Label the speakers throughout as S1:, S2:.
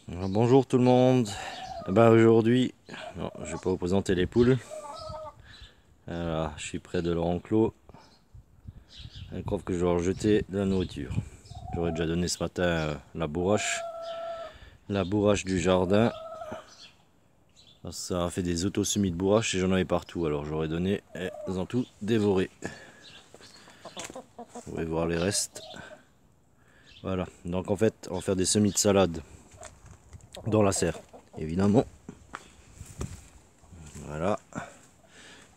S1: Bonjour tout le monde. Aujourd'hui, non, je vais pas vous présenter les poules. Voilà, je suis près de leur enclos. Elles croient que je vais leur jeter de la nourriture. J'aurais déjà donné ce matin la bourrache du jardin. Ça a fait des auto-semis de bourrache et j'en avais partout. Alors j'aurais donné, elles ont tout dévoré. Vous pouvez voir les restes. Voilà, donc en fait, on va faire des semis de salade dans la serre, évidemment. Voilà.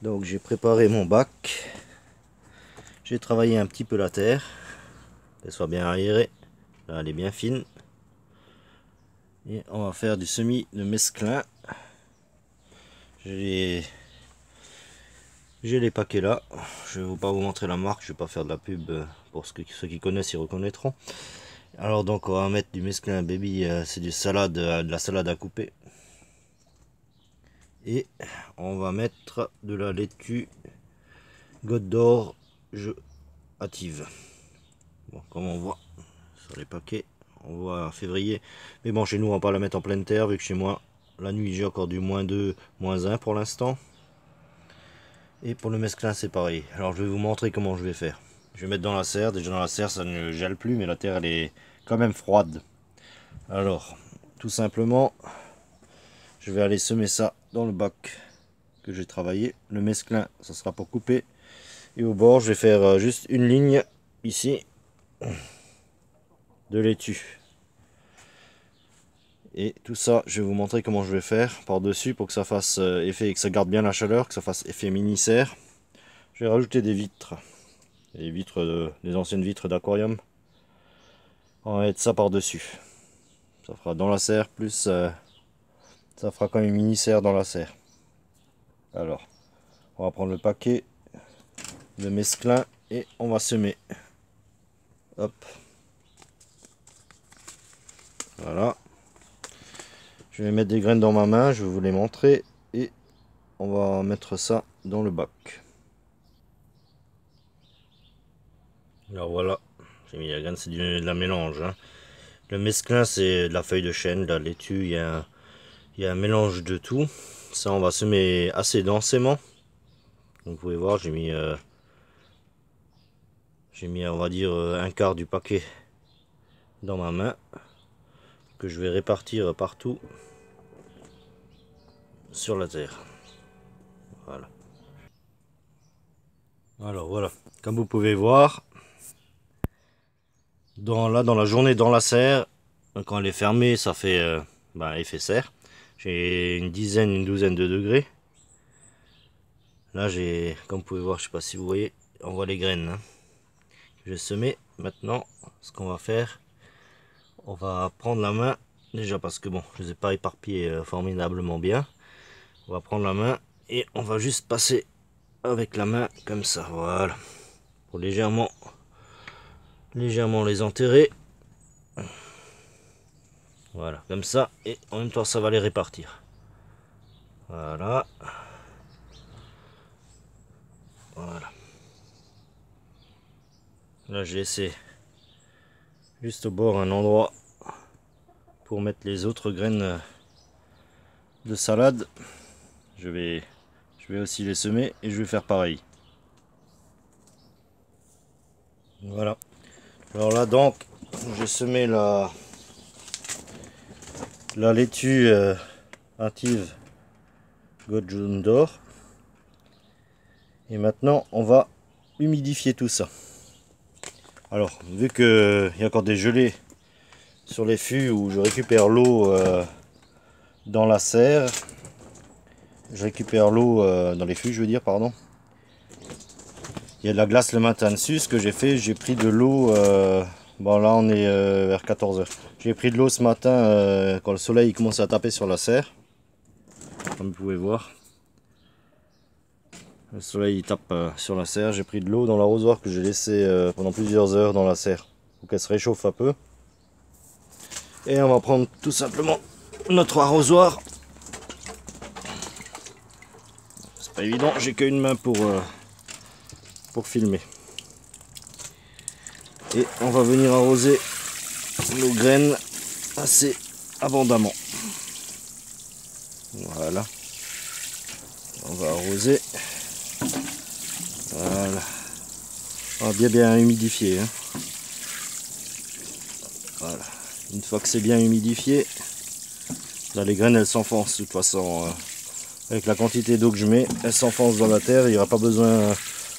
S1: Donc j'ai préparé mon bac. J'ai travaillé un petit peu la terre, qu'elle soit bien aérée. Là, elle est bien fine. Et on va faire du semis de mesclun. J'ai les paquets là. Je ne vais pas vous montrer la marque, je ne vais pas faire de la pub pour ceux qui connaissent, ils reconnaîtront. Alors donc on va mettre du mesclun baby, c'est de la salade à couper. Et on va mettre de la laitue Goutte d'Or hâtive. Bon, comme on voit sur les paquets, on voit février. Mais bon, chez nous, on va pas la mettre en pleine terre, vu que chez moi, la nuit, j'ai encore du -2, -1 pour l'instant. Et pour le mesclin, c'est pareil. Alors, je vais vous montrer comment je vais faire. Je vais mettre dans la serre. Déjà, dans la serre, ça ne gèle plus, mais la terre, elle est quand même froide. Alors, tout simplement, je vais aller semer ça dans le bac que j'ai travaillé. Le mesclin, ça sera pour couper. Et au bord, je vais faire juste une ligne ici de laitue. Et tout ça, je vais vous montrer comment je vais faire par dessus pour que ça fasse effet et que ça garde bien la chaleur, que ça fasse effet mini serre. Je vais rajouter des vitres, des anciennes vitres d'aquarium. On va mettre ça par dessus. Ça fera dans la serre plus ça fera quand même une mini serre dans la serre. Alors, on va prendre le paquet de mesclin et on va semer. Hop. Voilà. Je vais mettre des graines dans ma main, je vais vous les montrer et on va mettre ça dans le bac. Alors voilà, j'ai mis la graine, c'est de la mélange. Hein. Le mesclin, c'est de la feuille de chêne, de la laitue, il y a un mélange de tout. Ça, on va semer assez densément. Donc, vous pouvez voir, j'ai mis, on va dire, un quart du paquet dans ma main, que je vais répartir partout sur la terre. Voilà. Alors voilà, comme vous pouvez voir, dans la journée dans la serre, quand elle est fermée, ça fait effet serre. J'ai une douzaine de degrés. Là, j'ai, comme vous pouvez voir, je sais pas si vous voyez, on voit les graines. Hein. Je vais semer. Maintenant, ce qu'on va faire, on va prendre la main, déjà parce que bon, je ne les ai pas éparpillés formidablement bien. On va prendre la main et on va juste passer avec la main comme ça, voilà, pour légèrement les enterrer. Voilà, comme ça, et en même temps, ça va les répartir. Voilà. Voilà. Là, j'ai laissé juste au bord un endroit pour mettre les autres graines de salade. Je vais aussi les semer et je vais faire pareil. Voilà. Alors là donc, j'ai semé la laitue hâtive Goutte d'Or. Et maintenant, on va humidifier tout ça. Alors, vu qu'il y a encore des gelées sur les fûts où je récupère l'eau dans la serre, je récupère l'eau dans les fûts, je veux dire, pardon. Il y a de la glace le matin dessus. Ce que j'ai fait, j'ai pris de l'eau. Bon, là, on est vers 14 h. J'ai pris de l'eau ce matin quand le soleil commence à taper sur la serre. Comme vous pouvez voir. Le soleil il tape sur la serre. J'ai pris de l'eau dans l'arrosoir que j'ai laissé pendant plusieurs heures dans la serre pour qu'elle se réchauffe un peu. Et on va prendre tout simplement notre arrosoir. C'est pas évident, j'ai qu'une main pour filmer. Et on va venir arroser nos graines assez abondamment. Voilà. On va arroser. Voilà. On va bien humidifier. Hein. Voilà. Une fois que c'est bien humidifié, là les graines elles s'enfoncent de toute façon. Avec la quantité d'eau que je mets, elles s'enfoncent dans la terre. Il n'y aura pas besoin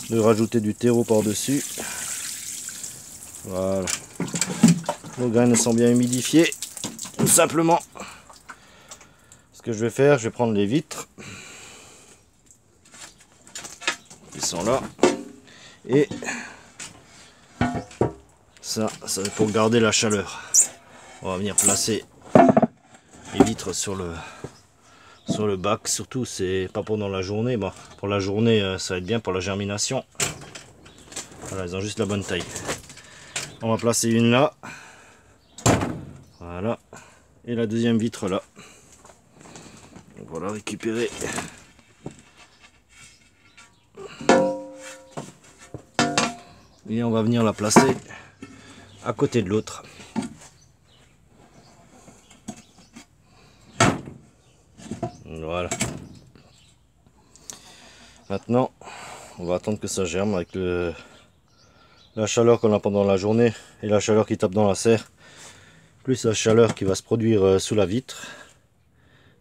S1: de rajouter du terreau par-dessus. Voilà. Nos graines sont bien humidifiées. Tout simplement. Ce que je vais faire, je vais prendre les vitres. Ils sont là. Et ça c'est pour garder la chaleur. On va venir placer les vitres sur le bac. Surtout, c'est pas pendant la journée. Bon, pour la journée, ça va être bien pour la germination. Voilà, ils ont juste la bonne taille. On va placer une là. Voilà. Et la deuxième vitre là. Donc voilà, récupérer. Et on va venir la placer à côté de l'autre. Voilà. Maintenant, on va attendre que ça germe avec la chaleur qu'on a pendant la journée et la chaleur qui tape dans la serre, plus la chaleur qui va se produire sous la vitre.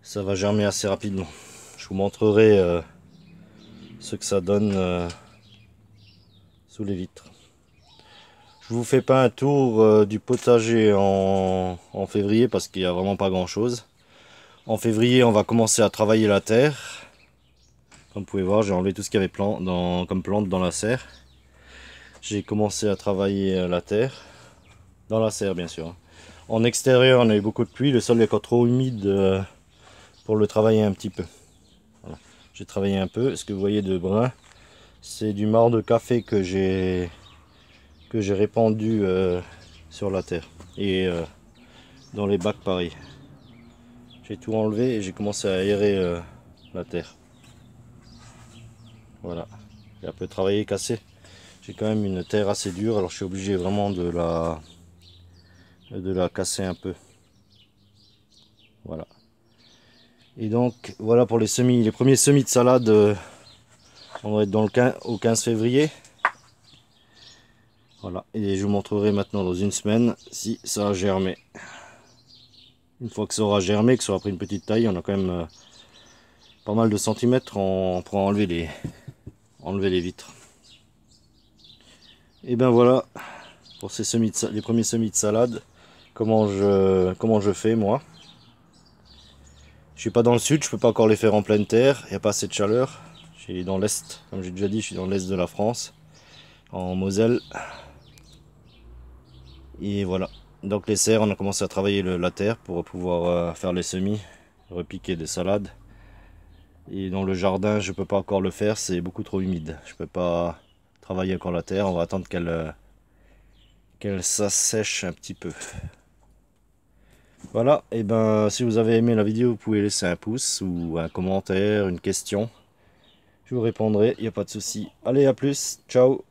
S1: Ça va germer assez rapidement. Je vous montrerai ce que ça donne sous les vitres. Je vous fais pas un tour du potager en février parce qu'il n'y a vraiment pas grand chose. En février, on va commencer à travailler la terre. Comme vous pouvez voir, j'ai enlevé tout ce qu'il y avait comme plante dans la serre. J'ai commencé à travailler la terre. Dans la serre, bien sûr. En extérieur, on a eu beaucoup de pluie. Le sol est encore trop humide pour le travailler un petit peu. Voilà. J'ai travaillé un peu. Ce que vous voyez de brun, c'est du marc de café que j'ai répandu sur la terre. Et dans les bacs, pareil. J'ai tout enlevé et j'ai commencé à aérer la terre. Voilà. J'ai un peu travaillé, cassé. J'ai quand même une terre assez dure, alors je suis obligé vraiment de la casser un peu. Voilà. Et donc voilà pour les semis, les premiers semis de salade. On va être au 15 février. Voilà. Et je vous montrerai maintenant dans une semaine si ça a germé. Une fois que ça aura germé, que ça aura pris une petite taille, on a quand même pas mal de centimètres, on pourra enlever les vitres. Et ben voilà pour ces les premiers semis de salade. Comment je fais moi. Je suis pas dans le sud, je peux pas encore les faire en pleine terre, il n'y a pas assez de chaleur. Je suis dans l'est, comme j'ai déjà dit, je suis dans l'est de la France, en Moselle. Et voilà. Donc les serres, on a commencé à travailler la terre pour pouvoir faire les semis, repiquer des salades. Et dans le jardin, je peux pas encore le faire, c'est beaucoup trop humide. Je peux pas travailler encore la terre, on va attendre qu'elle s'assèche un petit peu. Voilà, et ben si vous avez aimé la vidéo, vous pouvez laisser un pouce ou un commentaire, une question. Je vous répondrai, il n'y a pas de souci. Allez, à plus, ciao!